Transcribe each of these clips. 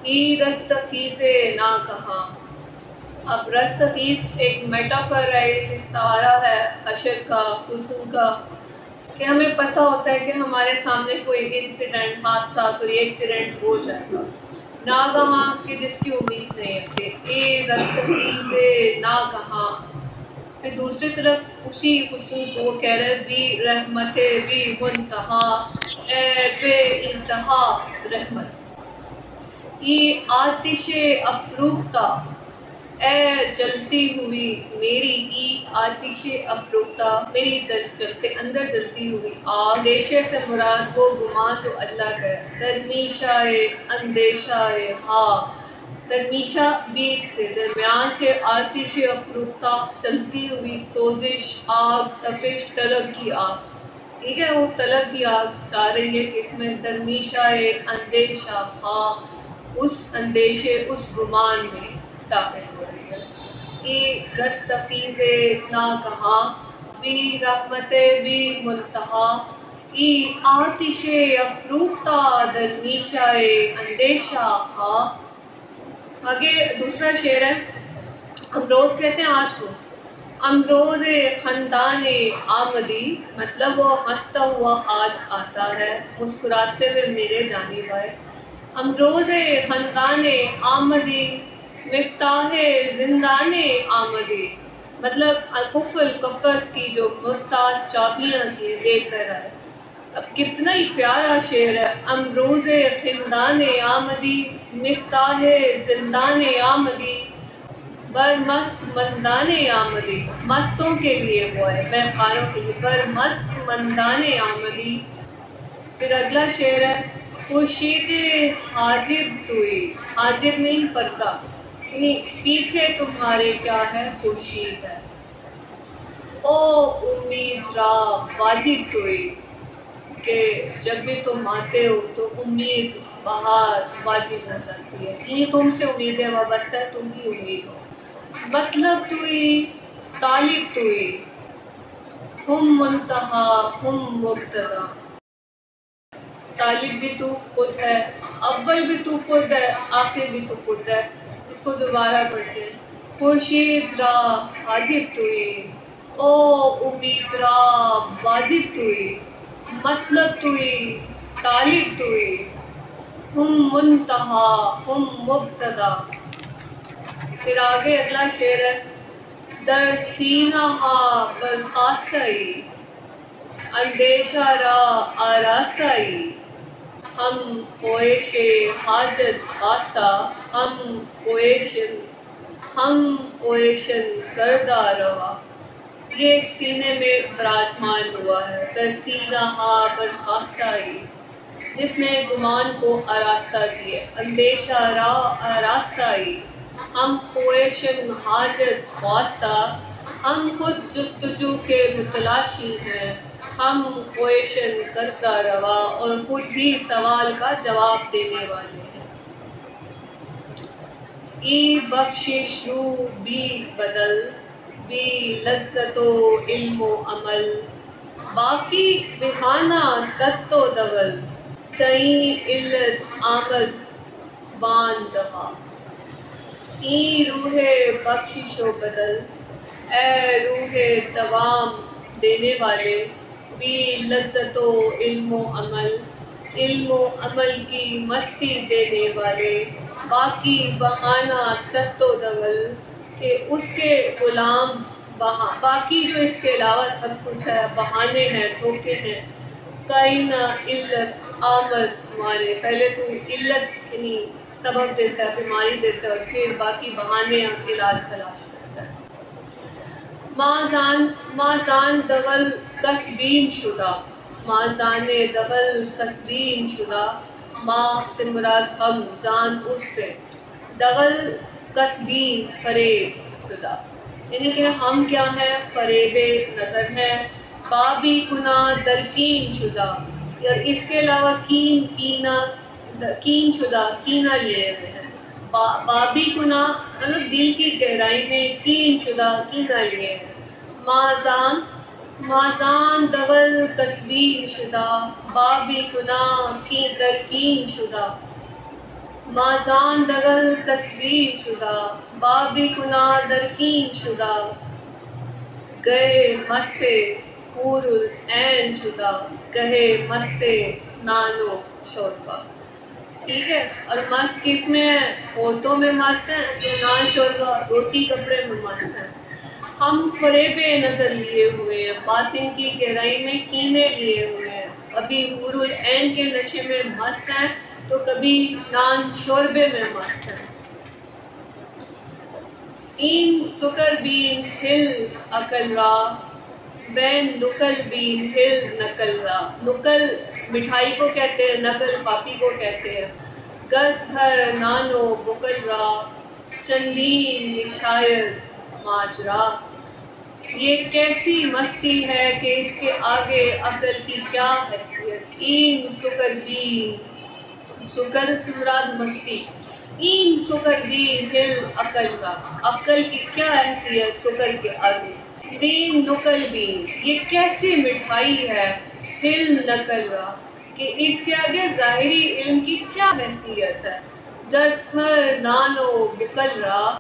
ای رستخیز نا کہاں. اب رستخیز ایک میٹافر ہے، ایک استعارہ ہے حشر کا، حسن کا، کہ ہمیں پتہ ہوتا ہے کہ ہمارے سامنے کوئی انسیڈنٹ، حادثہ، کوئی ایکسیڈنٹ ہو جائے گا، ناگہاں کہ جس کی امید نہیں ہے کہ اے رستخیز ناگہاں. پھر دوسری طرف اسی حسن کو وہ کہہ رہے بھی رحمت بھی منتہا، اے بے انتہا رحمت. یہ آتش افروختہ، اے جلتی ہوئی میری، ای آتش افروختہ میری جلتے اندر جلتی ہوئی آگ. اندیشے سے مراد وہ گمان جو اللہ کا ہے. درمیشہ اندیشہ ہاں، درمیشہ بیچ سے، درمیان سے، آتش افروختہ چلتی ہوئی، سوزش آگ، تپش، طلب کی آگ. ٹھیک ہے، وہ طلب کی آگ چاہ رہی ہے کہ اس میں درمیشہ اندیشہ ہاں، اس اندیشے، اس گمان میں داخل ہو رہی ہے. یہ رستخیز نا کہاں، بھی رحمت بھی منتہا، ای آتش افروختہ درمیشہ اندیشہ ہاں. آگے دوسرا شعر ہے. امروز کہتے ہیں آج کو. امروز خندان آمدی، مطلب وہ ہنستا ہوا آج آتا ہے، مسکراتے ہوئے میرے جانب آئے. امروز خندان آمدی، مفتاح زندان آمدی، مطلب قفل قفس کی جو مفتاح چابیاں تھی لے کر آئے. اب کتنا ہی پیارا شعر ہے. امروز خندان آمدی، مفتاح زندان آمدی، بر مست مندان آمدی. مستوں کے لیے وہ ہے، مہخانوں کے لیے. بر مست مندان آمدی. پھر اگلا شعر ہے. خورشید حاجب توئی، حاجب نہیں پردہ، یعنی پیچھے تمہارے کیا ہے، خورشید ہے. او امید را واجب توئی، کہ جب بھی تم آتے ہو تو امید بہار واجب ہو جاتی ہے، یعنی تم سے امیدیں وابستہ ہے، تم ہی امید ہو. مطلب توئی، طالب توئی، ہم منتہا ہم مبتدا. طالب بھی تو خود ہے، اول بھی تو خود ہے، آخر بھی تو خود ہے. اس کو دوبارہ پڑھتے ہیں. خورشید را حاجب توئی، او امید را واجب توئی، مطلب توئی، طالب توئی، ہم منتہا ہم مبتدا. پھر آگے اگلا شعر ہے. در سینہ ہا برخاستہی، اندیشہ را آراستہی، ہم خواہش حاجت خواستہ، ہم خواہشن کردہ روا. یہ سینے میں براجمان ہوا ہے. در سینہ ہا برخاستہی، جس نے گمان کو آراستہ کیے. اندیشہ را آراستہی، ہم خواہشن حاجت خواستہ، ہم خود جستجو کے متلاشی ہیں، ہم خواہشن کردہ روا، اور خود ہی سوال کا جواب دینے والے ہیں. ای بخشش رو بی بدل، بی لذت و علم و عمل، باقی بہانہ ست و دغل، کہیں علت آمد بان دہا. ای روح بخشش و بدل، اے روح دوام دینے والے، بھی لذت و علم و عمل، علم و عمل کی مستی دینے والے، باقی بہانہ ست و دغل، کہ اس کے غلام باقی جو اس کے علاوہ سب کچھ ہے، بہانے ہیں، دھوکے ہیں. کائنہ علت آمد مارے، پہلے تو علت یعنی سبب دیتا ہے، بیماری دیتا ہے، اور پھر باقی بہانے علاج تلاش کرتا ہے. مازان دغل کسبین شدہ، مازان دغل کسبین شدہ، ما سے مراد ہم، زان اس سے، دغل کسبین فریب شدہ، یعنی کہ ہم کیا ہیں، فریب نظر ہیں. بابی کنا درکین شدہ، اور اس کے علاوہ کین شدہ، کینہ لیے ہوئے ہیں. بابی کنا مطلب دل کی گہرائی میں، کین شدہ کینہ لیے ہیں. مازان دغل کسبین شدہ، بابی کنا درکین شدہ، مازان دغل تصویر شدہ بابی کنار درکین شدہ گئے مستے حور العین شدہ کہے مستے نانو شوربا. ٹھیک ہے. اور مست کس میں ہے؟ عورتوں میں مست ہیں جو نان شوربا روٹی کپڑے میں مست ہیں. ہم فریب نظر لیے ہوئے ہیں، باطن کی گہرائی میں کینے لیے ہوئے ہیں، کبھی حور العین کے نشے میں مست ہیں تو کبھی نان شوربے میں مست ہیں. این سکر بین ہل عقل را بین نکل بین ہل نقل را. نکل مٹھائی کو کہتے ہیں، نقل پاپی کو کہتے ہیں. گس ہر نانو بکل را چندین نشاید ماجرا. یہ کیسی مستی ہے کہ اس کے آگے عقل کی کیا حیثیت. این سکر بین، سکر سے مراد مستی. این سکر بین ہل عقل را، عقل کی کیا حیثیت سکر کے آگے. بین نقل بین، یہ کیسی مٹھائی ہے. ہل نقل را، کہ اس کے آگے ظاہری علم کی کیا حیثیت ہے. دس ہر نانو بکل را،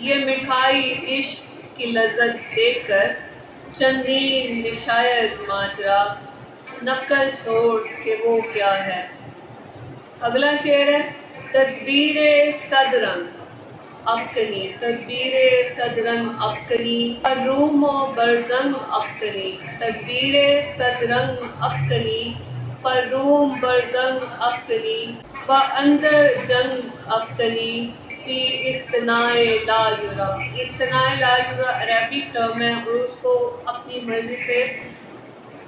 یہ مٹھائی عشق کی لذت دیکھ کر. چندین نشاید ماجرا، نقل چھوڑ کہ وہ کیا ہے. اگلا شعر ہے تدبیر صد رنگ افکنی. تدبیر صد رنگ افکنی پر روم و برزنگ افکنی. تدبیر صد رنگ افکنی پر روم برزنگ افکنی و اندر جنگ افکنی فی اصطناع لا یرا. اصطناع لا یرا عربک ٹرم ہے اور اس کو اپنی مرضی سے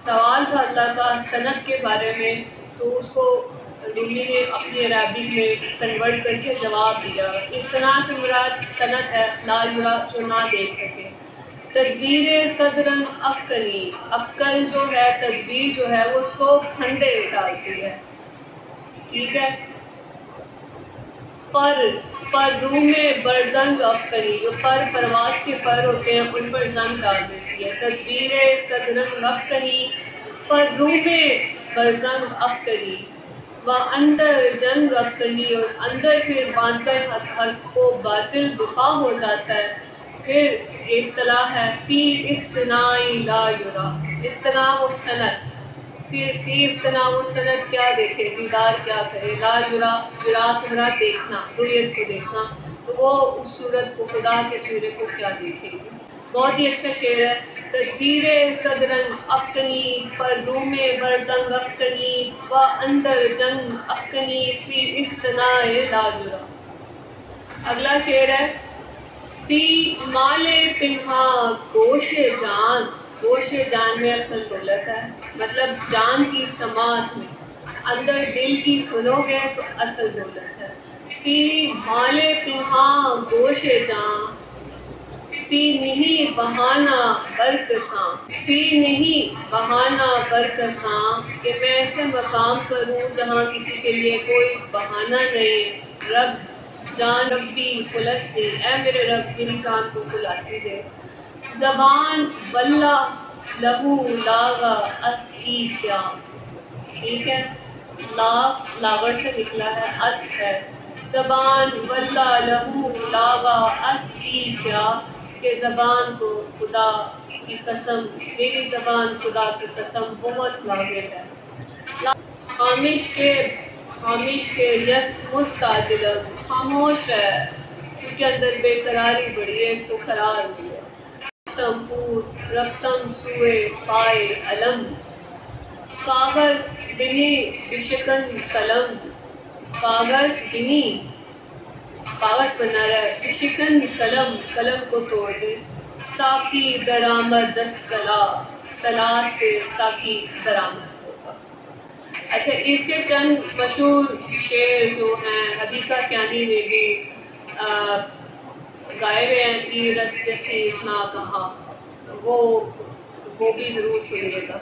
سوال تھا اللہ کا صنعت کے بارے میں، تو اس کو رومی نے اپنی عربک میں کنورٹ کر کے جواب دیا. اصطناع سے مراد صنعت ہے، لا یرا جو نہ دیکھ سکے. تدبیر صد رنگ افکنی، عقل جو ہے، تدبیر جو ہے وہ 100 پھندے ڈالتی ہے. ٹھیک ہے. پر روم برزنگ افکنی، جو پر پرواز کے پر ہوتے ہیں ان پر زنگ ڈال دیتی ہے. تدبیر صد رنگ افکنی پر روم برزنگ افکنی و اندر جنگ افکنی، اور اندر پھر باندھ کر حق کو باطل دفاع ہو جاتا ہے. پھر یہ اصطلاح ہے فی اصطناع لا یرا، اصطناع و صنعت. پھر فی اصطناع و صنعت کیا دیکھے، دیدار کیا کرے. لا یرا، یرا سے مراد دیکھنا، رؤیت کو دیکھنا، تو وہ اس صورت کو، خدا کے چہرے کو کیا دیکھے گی. بہت ہی اچھا شعر ہے. تدبیر صد رنگ افکنی پر روم برزنگ افکنی و اندر جنگ افکنی فی اصطناع لا یرا. اگلا شعر ہے فی مال پنہاں گوش جان. گوش جان میں اصل دولت ہے، مطلب جان کی سماعت میں، اندر دل کی سنو گے تو اصل دولت ہے. فی مال پنہاں گوش جان فی نہیں بہانہ برکساں. فی نہیں بہانہ برکساں، کہ میں ایسے مقام پر ہوں جہاں کسی کے لیے کوئی بہانہ نہیں. رب جان ربی خلصنی، اے میرے رب میری جان کو خلاصی دے. زبان واللہ لہو لاغا اصلی کیا. ٹھیک ہے. لاغر سے نکلا ہے، اصل ہے. زبان واللہ لہو لاغا اصلی کیا، کہ زبان کو خدا کی قسم، میری زبان خدا کی قسم بہت لاغر ہے. خامش کے یس مستعجلم، خاموش ہے کیونکہ اندر بے قراری بڑی ہے، اس کو قرار ہوئی ہے. رفتم پور رفتم سوئے پائے علم، کاغذ بنی بشکن قلم. کاغذ بنی، کاغذ بنا رہا ہے، بشکن قلم، قلم کو توڑ دے. ساقی درآمد الصلاۃ، صلاۃ سے ساقی درآمد ہوگا. اچھا، اس کے چند مشہور شعر جو ہیں حدیقہ کیانی نے بھی گائے ہوئے ہیں. ای رست خیز نا کہا، وہ بھی ضرور سنیے گا.